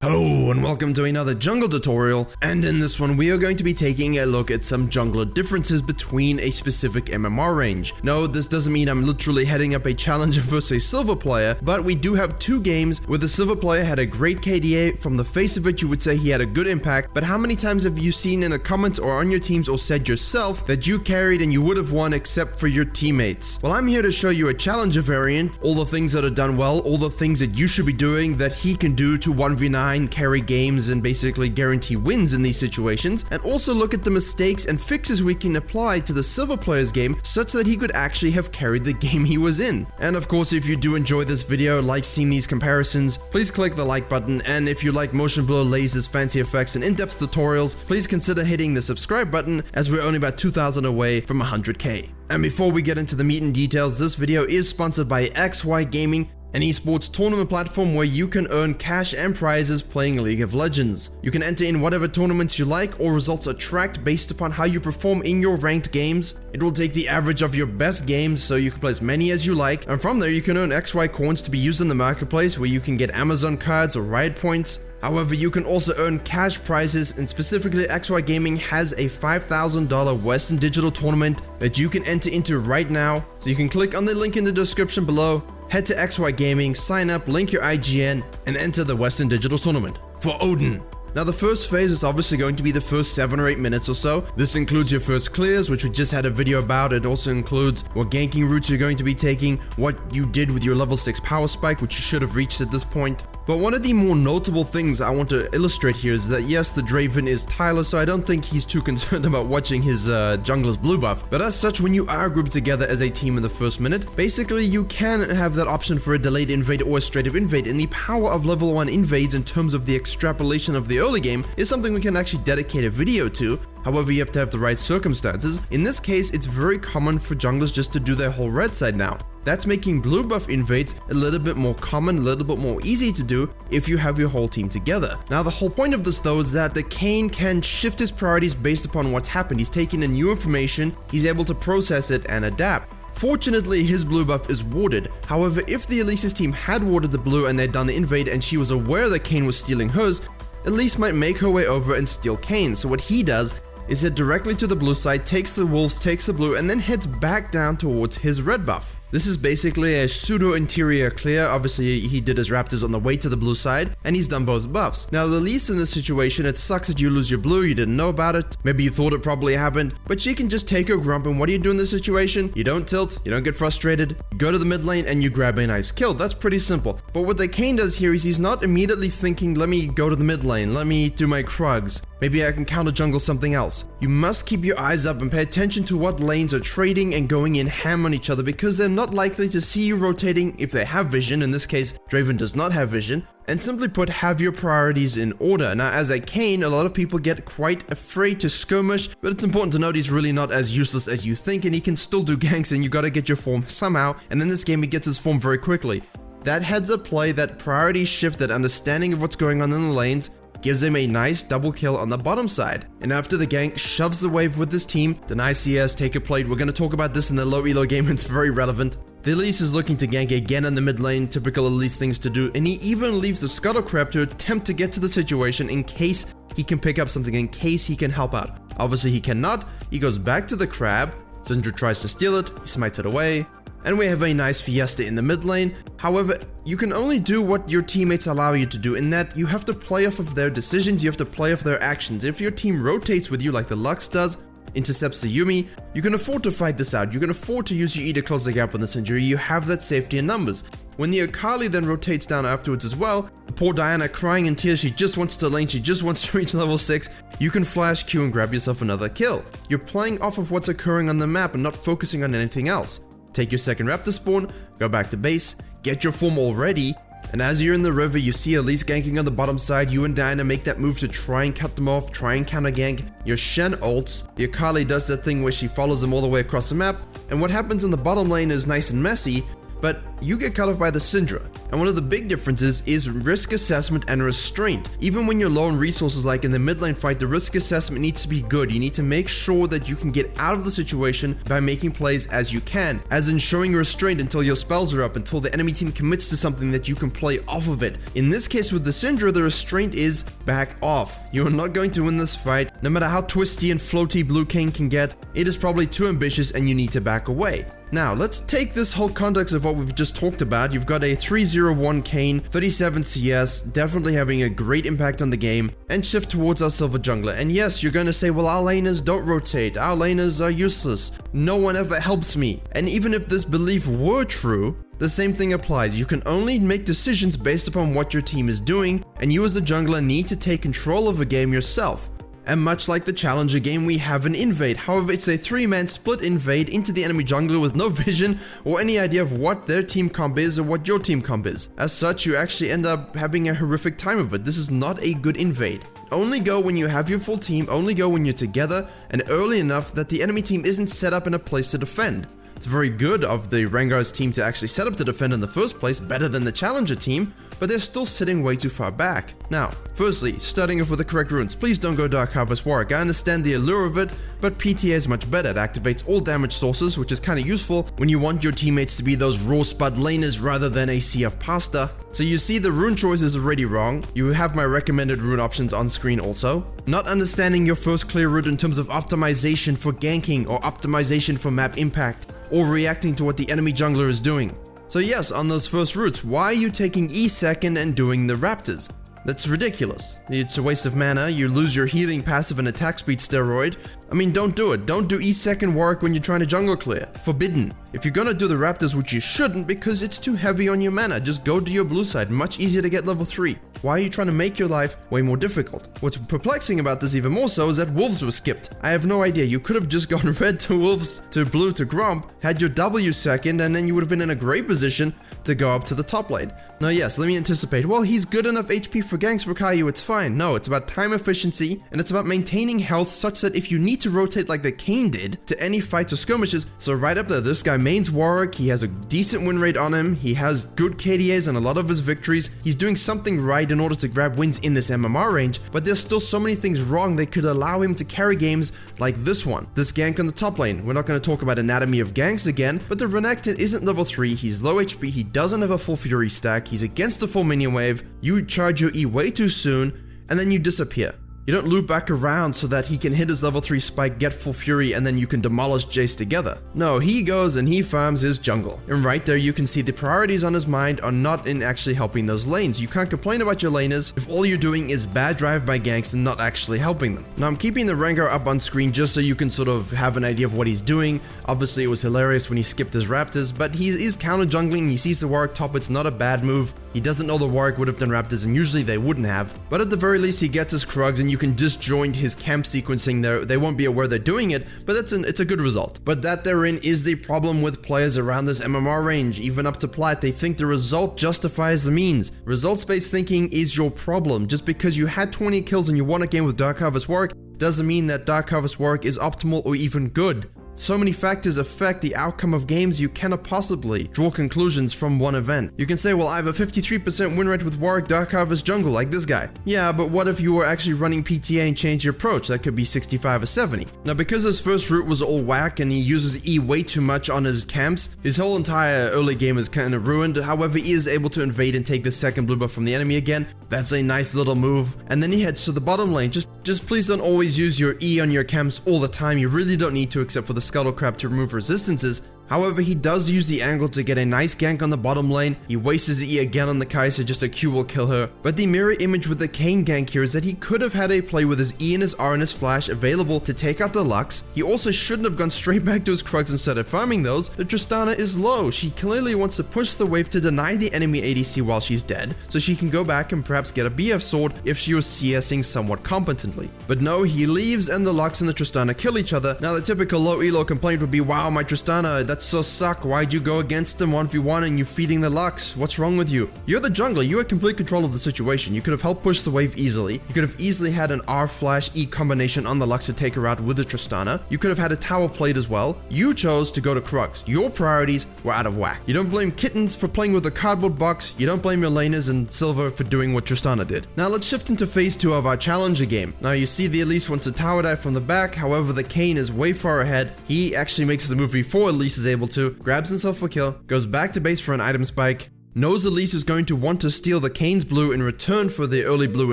Hello and welcome to another jungle tutorial, and in this one we are going to be taking a look at some jungler differences between a specific MMR range. No, this doesn't mean I'm literally heading up a challenger versus a silver player, but we do have two games where the silver player had a great KDA. From the face of it you would say he had a good impact, but how many times have you seen in the comments or on your teams or said yourself that you carried and you would have won except for your teammates? Well, I'm here to show you a challenger variant, all the things that are done well, all the things that you should be doing that he can do to 1v9, carry games and basically guarantee wins in these situations, and also look at the mistakes and fixes we can apply to the silver player's game such that he could actually have carried the game he was in. And of course, if you do enjoy this video, like seeing these comparisons, please click the like button, and if you like motion blur, lasers, fancy effects, and in-depth tutorials, please consider hitting the subscribe button as we're only about 2,000 away from 100k. And before we get into the meat and details, this video is sponsored by XY Gaming, an esports tournament platform where you can earn cash and prizes playing League of Legends. You can enter in whatever tournaments you like, or results are tracked based upon how you perform in your ranked games. It will take the average of your best games, so you can play as many as you like, and from there you can earn XY coins to be used in the marketplace, where you can get Amazon cards or Riot points. However, you can also earn cash prizes, and specifically XY Gaming has a $5,000 Western Digital tournament that you can enter into right now. So you can click on the link in the description below, head to XY Gaming, sign up, link your IGN, and enter the Western Digital tournament for Odin. Now the first phase is obviously going to be the first 7 or 8 minutes or so. This includes your first clears, which we just had a video about. It also includes what ganking routes you're going to be taking, what you did with your level 6 power spike, which you should have reached at this point. But one of the more notable things I want to illustrate here is that yes, the Draven is Tyler, so I don't think he's too concerned about watching his jungler's blue buff. But as such, when you are grouped together as a team in the first minute, basically you can have that option for a delayed invade or a straight up invade, and the power of level 1 invades in terms of the extrapolation of the early game is something we can actually dedicate a video to. However, you have to have the right circumstances. In this case, it's very common for junglers just to do their whole red side now. That's making blue buff invades a little bit more common, a little bit more easy to do if you have your whole team together. Now, the whole point of this though is that the Kayn can shift his priorities based upon what's happened. He's taken in new information, he's able to process it and adapt. Fortunately, his blue buff is warded. However, if the Elise's team had warded the blue and they'd done the invade and she was aware that Kayn was stealing hers, Elise might make her way over and steal Kayn. So what he does is head directly to the blue side, takes the wolves, takes the blue, and then heads back down towards his red buff. This is basically a pseudo-interior clear. Obviously, he did his raptors on the way to the blue side, and he's done both buffs. Now, the Elise in this situation, it sucks that you lose your blue, you didn't know about it, maybe you thought it probably happened, but she can just take her grump, and what do you do in this situation? You don't tilt, you don't get frustrated, you go to the mid lane, and you grab a nice kill. That's pretty simple. But what the Kayn does here is he's not immediately thinking, let me go to the mid lane, let me do my Krugs, maybe I can counter jungle something else. You must keep your eyes up and pay attention to what lanes are trading and going in ham on each other, because they're not likely to see you rotating if they have vision. In this case, Draven does not have vision. And simply put, have your priorities in order. Now, as a Kayn, a lot of people get quite afraid to skirmish, but it's important to note he's really not as useless as you think, and he can still do ganks, and you gotta get your form somehow, and in this game he gets his form very quickly. That heads up play, that priority shift, that understanding of what's going on in the lanes, gives him a nice double kill on the bottom side. And after the gank, shoves the wave with his team, denies CS, take a plate. We're going to talk about this in the low elo game, it's very relevant. The Elise is looking to gank again in the mid lane, typical Elise things to do, and he even leaves the scuttle crab to attempt to get to the situation in case he can pick up something, in case he can help out. Obviously he cannot, he goes back to the crab, Syndra tries to steal it, he smites it away, and we have a nice fiesta in the mid lane. However, you can only do what your teammates allow you to do, in that you have to play off of their decisions, you have to play off their actions. If your team rotates with you like the Lux does, intercepts the Yuumi, you can afford to fight this out, you can afford to use your E to close the gap on this injury, you have that safety in numbers. When the Akali then rotates down afterwards as well, the poor Diana crying in tears, she just wants to lane, she just wants to reach level 6, you can flash Q and grab yourself another kill. You're playing off of what's occurring on the map and not focusing on anything else. Take your second raptor spawn, go back to base, get your form all ready, and as you're in the river, you see Elise ganking on the bottom side, you and Diana make that move to try and cut them off, try and counter gank, your Shen ults, the Akali does that thing where she follows them all the way across the map, and what happens in the bottom lane is nice and messy, but you get cut off by the Syndra. And one of the big differences is risk assessment and restraint. Even when you're low on resources like in the mid lane fight, the risk assessment needs to be good. You need to make sure that you can get out of the situation by making plays as you can, as in showing restraint until your spells are up, until the enemy team commits to something that you can play off of it. In this case with the Syndra, the restraint is back off. You are not going to win this fight. No matter how twisty and floaty blue Kayn can get, it is probably too ambitious and you need to back away. Now, let's take this whole context of what we've just talked about. You've got a 301 Kayn, 37 CS, definitely having a great impact on the game, and shift towards our silver jungler. And yes, you're going to say, well, our laners don't rotate, our laners are useless, no one ever helps me. And even if this belief were true, the same thing applies. You can only make decisions based upon what your team is doing, and you as a jungler need to take control of a game yourself. And much like the Challenger game, we have an invade. However, it's a 3-man split invade into the enemy jungler with no vision or any idea of what their team comp is or what your team comp is. As such, you actually end up having a horrific time of it. This is not a good invade. Only go when you have your full team, only go when you're together and early enough that the enemy team isn't set up in a place to defend. It's very good of the Rengar's team to actually set up to defend in the first place, better than the Challenger team, but they're still sitting way too far back. Now, firstly, starting off with the correct runes. Please don't go Dark Harvest Warwick. I understand the allure of it, but PTA is much better. It activates all damage sources, which is kind of useful when you want your teammates to be those raw spud laners rather than a sea of pasta. So you see the rune choice is already wrong. You have my recommended rune options on screen also. Not understanding your first clear route in terms of optimization for ganking or optimization for map impact, or reacting to what the enemy jungler is doing. So yes, on those first routes, why are you taking E second and doing the Raptors? That's ridiculous. It's a waste of mana, you lose your healing passive and attack speed steroid. I mean, don't do it. Don't do E second Warwick when you're trying to jungle clear. Forbidden. If you're gonna do the Raptors, which you shouldn't because it's too heavy on your mana, just go to your blue side. Much easier to get level 3. Why are you trying to make your life way more difficult? What's perplexing about this even more so is that wolves were skipped. I have no idea. You could have just gone red to wolves to blue to Gromp, had your W second, and then you would have been in a great position to go up to the top lane. Now yes, let me anticipate. Well, he's good enough HP for ganks, Virkayu, it's fine. No, it's about time efficiency, and it's about maintaining health such that if you need to rotate like the Kayn did to any fights or skirmishes, so right up there, this guy mains Warwick, he has a decent win rate on him, he has good KDAs and a lot of his victories, he's doing something right in order to grab wins in this MMR range, but there's still so many things wrong that could allow him to carry games like this one. This gank on the top lane, we're not going to talk about anatomy of ganks again, but the Renekton isn't level 3, he's low HP, he doesn't have a full Fury stack, he's against the full minion wave, you charge your E way too soon, and then you disappear. You don't loop back around so that he can hit his level 3 spike, get full fury, and then you can demolish Jace together. No, he goes and he farms his jungle. And right there you can see the priorities on his mind are not in actually helping those lanes. You can't complain about your laners if all you're doing is bad drive by ganks and not actually helping them. Now I'm keeping the Rengar up on screen just so you can sort of have an idea of what he's doing. Obviously it was hilarious when he skipped his Raptors, but he is counter jungling, he sees the Warwick top, it's not a bad move. He doesn't know the Warwick would have done Raptors, and usually they wouldn't have. But at the very least, he gets his Krugs, and you can disjoint his camp sequencing there. They won't be aware they're doing it, but it's a good result. But that therein is the problem with players around this MMR range. Even up to Plat, they think the result justifies the means. Results-based thinking is your problem. Just because you had 20 kills and you won a game with Dark Harvest Warwick doesn't mean that Dark Harvest Warwick is optimal or even good. So many factors affect the outcome of games, you cannot possibly draw conclusions from one event. You can say, well, I have a 53% win rate with Warwick Dark Harvest jungle like this guy. Yeah, but what if you were actually running PTA and changed your approach? That could be 65 or 70. Now, because his first route was all whack and he uses E way too much on his camps, his whole entire early game is kind of ruined. However, he is able to invade and take the second blue buff from the enemy again. That's a nice little move. And then he heads to the bottom lane. Just please don't always use your E on your camps all the time. You really don't need to, except for the Scuttle Crab to remove resistances. However, he does use the angle to get a nice gank on the bottom lane. He wastes his E again on the Kai'Sa, just a Q will kill her. But the mirror image with the Kayn gank here is that he could have had a play with his E and his R and his flash available to take out the Lux. He also shouldn't have gone straight back to his Krugs instead of farming those. The Tristana is low. She clearly wants to push the wave to deny the enemy ADC while she's dead, so she can go back and perhaps get a BF sword if she was CSing somewhat competently. But no, he leaves and the Lux and the Tristana kill each other. Now the typical low elo complaint would be, wow, my Tristana, that's so suck. Why'd you go against them 1v1 and you feeding the Lux? What's wrong with you? You're the jungler. You had complete control of the situation. You could have helped push the wave easily. You could have easily had an R flash E combination on the Lux to take her out with the Tristana. You could have had a tower played as well. You chose to go to Crux. Your priorities were out of whack. You don't blame Kittens for playing with a cardboard box. You don't blame your laners and Silver for doing what Tristana did. Now let's shift into phase 2 of our challenger game. Now you see the Elise wants to tower dive from the back. However, the Kayn is way far ahead. He actually makes the move before Elise is able to, grabs himself a kill, goes back to base for an item spike, knows Elise is going to want to steal the Kayn's blue in return for the early blue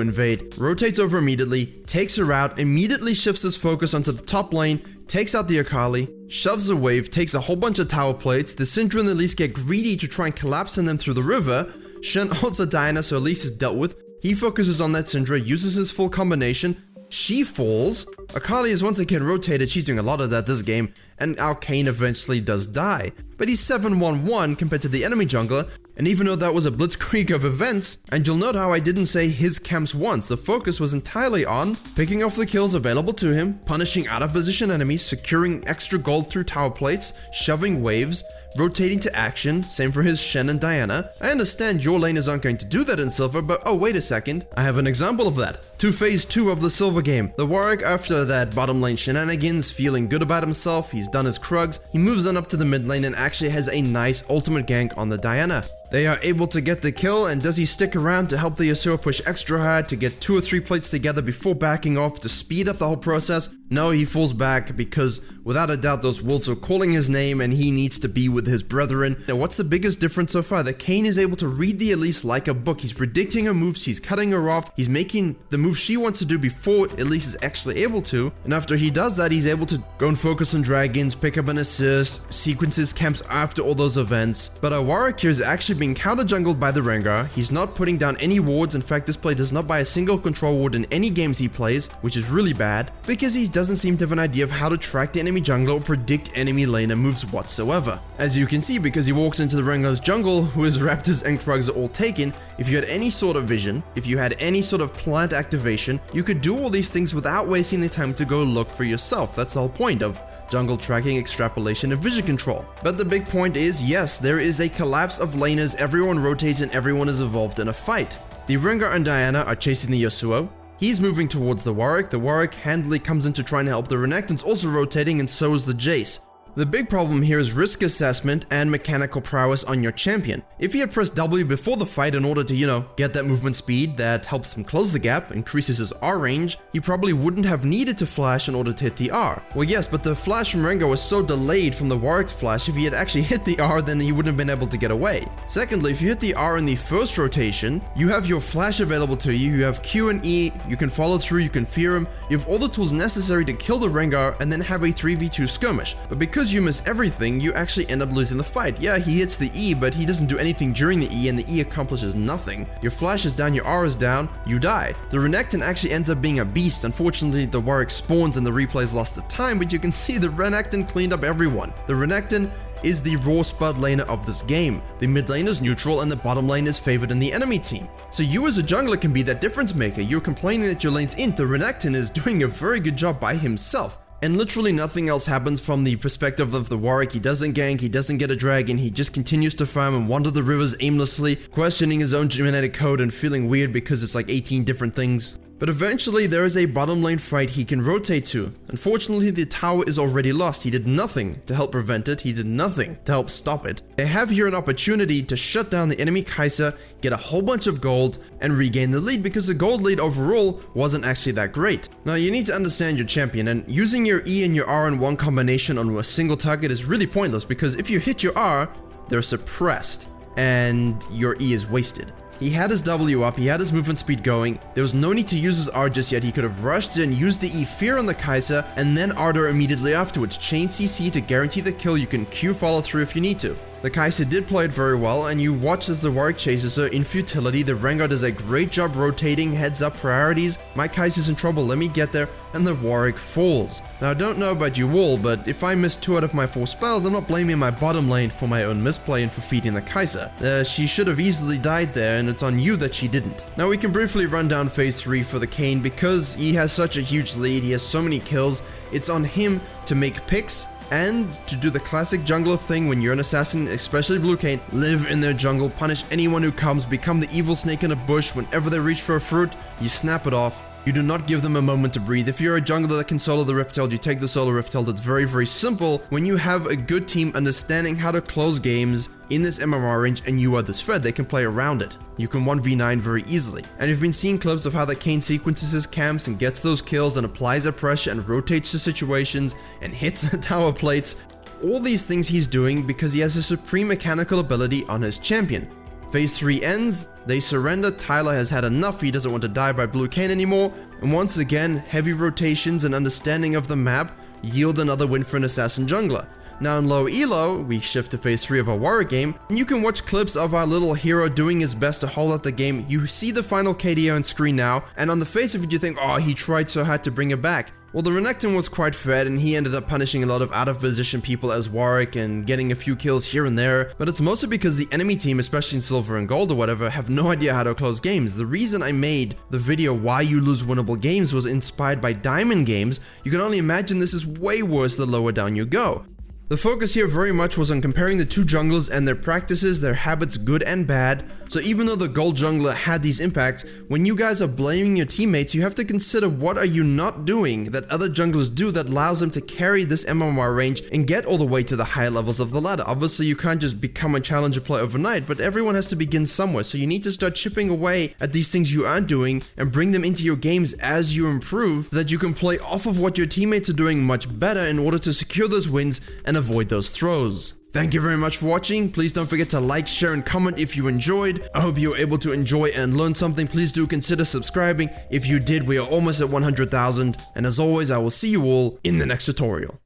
invade, rotates over immediately, takes her out, immediately shifts his focus onto the top lane, takes out the Akali, shoves a wave, takes a whole bunch of tower plates. The Syndra and Elise get greedy to try and collapse on them through the river. Shen ults a Diana, so Elise is dealt with. He focuses on that Syndra, uses his full combination. She falls. Akali is once again rotated. She's doing a lot of that this game. And our Kayn eventually does die. But he's 7-1-1 compared to the enemy jungler. And even though that was a blitzkrieg of events, and you'll note how I didn't say his camps once, the focus was entirely on picking off the kills available to him, punishing out of position enemies, securing extra gold through tower plates, shoving waves, rotating to action, same for his Shen and Diana. I understand your laners aren't going to do that in Silver, but oh wait a second, I have an example of that. To phase 2 of the Silver game. The Warwick, after that bottom lane shenanigans, feeling good about himself, he's done his Krugs, he moves on up to the mid lane and actually has a nice ultimate gank on the Diana. They are able to get the kill, and does he stick around to help the Yasuo push extra hard to get 2 or 3 plates together before backing off to speed up the whole process? No, he falls back because without a doubt those wolves are calling his name and he needs to be with his brethren. Now what's the biggest difference so far? That Kayn is able to read the Elise like a book. He's predicting her moves, he's cutting her off, he's making the move she wants to do before Elise is actually able to, and after he does that he's able to go and focus on dragons, pick up an assist, sequences camps after all those events. But our Warwick here is actually being counter jungled by the Rengar. He's not putting down any wards. In fact, this play does not buy a single control ward in any games he plays, which is really bad because he doesn't seem to have an idea of how to track the enemy jungler or predict enemy laner moves whatsoever. As you can see, because he walks into the Rengar's jungle, who his Raptors and Krugs are all taken, if you had any sort of vision, if you had any sort of plant activation, you could do all these things without wasting the time to go look for yourself. That's the whole point of jungle tracking, extrapolation, and vision control. But the big point is, yes, there is a collapse of laners, everyone rotates and everyone is involved in a fight. The Rengar and Diana are chasing the Yasuo. He's moving towards the Warwick handily comes in to try and help. The Renekton's also rotating and so is the Jace. The big problem here is risk assessment and mechanical prowess on your champion. If he had pressed W before the fight in order to, get that movement speed that helps him close the gap, increases his R range, he probably wouldn't have needed to flash in order to hit the R. Well yes, but the flash from Rengar was so delayed from the Warwick's flash, if he had actually hit the R then he wouldn't have been able to get away. Secondly, if you hit the R in the first rotation, you have your flash available to you, you have Q and E, you can follow through, you can fear him, you have all the tools necessary to kill the Rengar and then have a 3v2 skirmish. But because you miss everything, you actually end up losing the fight. Yeah, he hits the E, but he doesn't do anything during the E, and the E accomplishes nothing. Your flash is down, your R is down, you die. The Renekton actually ends up being a beast. Unfortunately, the Warwick spawns and the replays lost the time, but you can see the Renekton cleaned up everyone. The Renekton is the raw spud laner of this game. The mid lane is neutral and the bottom lane is favored in the enemy team. So you as a jungler can be that difference maker. You're complaining that your lane's int. The Renekton is doing a very good job by himself. And literally nothing else happens from the perspective of the Warwick. He doesn't gank, he doesn't get a dragon, he just continues to farm and wander the rivers aimlessly, questioning his own genetic code and feeling weird because it's like 18 different things. But eventually there is a bottom lane fight he can rotate to. Unfortunately, the tower is already lost. He did nothing to help prevent it. He did nothing to help stop it. They have here an opportunity to shut down the enemy Kai'Sa, get a whole bunch of gold, and regain the lead because the gold lead overall wasn't actually that great. Now you need to understand your champion, and using your E and your R in one combination on a single target is really pointless because if you hit your R, they're suppressed and your E is wasted. He had his W up, he had his movement speed going, there was no need to use his R just yet. He could have rushed in, used the E fear on the Kai'Sa, and then Ardor immediately afterwards. Chain CC to guarantee the kill, you can Q follow through if you need to. The Kai'Sa did play it very well, and you watch as the Warwick chases her in futility. The Rengar does a great job rotating, heads up priorities. My Kai'Sa's in trouble, let me get there, and the Warwick falls. Now I don't know about you all, but if I missed 2 out of my 4 spells, I'm not blaming my bottom lane for my own misplay and for feeding the Kai'Sa. She should have easily died there, and it's on you that she didn't. Now we can briefly run down phase 3 for the Kayn. Because he has such a huge lead, he has so many kills, it's on him to make picks and to do the classic jungler thing when you're an assassin, especially blue Kayn, live in their jungle, punish anyone who comes, become the evil snake in a bush. Whenever they reach for a fruit, you snap it off. You do not give them a moment to breathe. If you're a jungler that can solo the Rifteld, you take the solo Rifteld. It's very, very simple when you have a good team understanding how to close games in this MMR range and you are this threat, they can play around it. You can 1v9 very easily. And you've been seeing clips of how the Kayn sequences his camps and gets those kills and applies that pressure and rotates to situations and hits the tower plates. All these things he's doing because he has a supreme mechanical ability on his champion. Phase 3 ends, they surrender, Tyler has had enough, he doesn't want to die by blue Kayn anymore, and once again, heavy rotations and understanding of the map yield another win for an assassin jungler. Now in low elo, we shift to phase 3 of our Warwick game, and you can watch clips of our little hero doing his best to hold out the game. You see the final KDO on screen now, and on the face of it you think, oh, he tried so hard to bring it back. Well, the Renekton was quite fed and he ended up punishing a lot of out of position people as Warwick and getting a few kills here and there, but it's mostly because the enemy team, especially in silver and gold or whatever, have no idea how to close games. The reason I made the video why you lose winnable games was inspired by diamond games. You can only imagine this is way worse the lower down you go. The focus here very much was on comparing the two junglers and their practices, their habits, good and bad. So even though the gold jungler had these impacts, when you guys are blaming your teammates, you have to consider what are you not doing that other junglers do that allows them to carry this MMR range and get all the way to the higher levels of the ladder. Obviously you can't just become a challenger player overnight, but everyone has to begin somewhere. So you need to start chipping away at these things you aren't doing and bring them into your games as you improve so that you can play off of what your teammates are doing much better in order to secure those wins and avoid those throws. Thank you very much for watching. Please don't forget to like, share, and comment if you enjoyed. I hope you were able to enjoy and learn something. Please do consider subscribing. If you did, we are almost at 100,000. And as always, I will see you all in the next tutorial.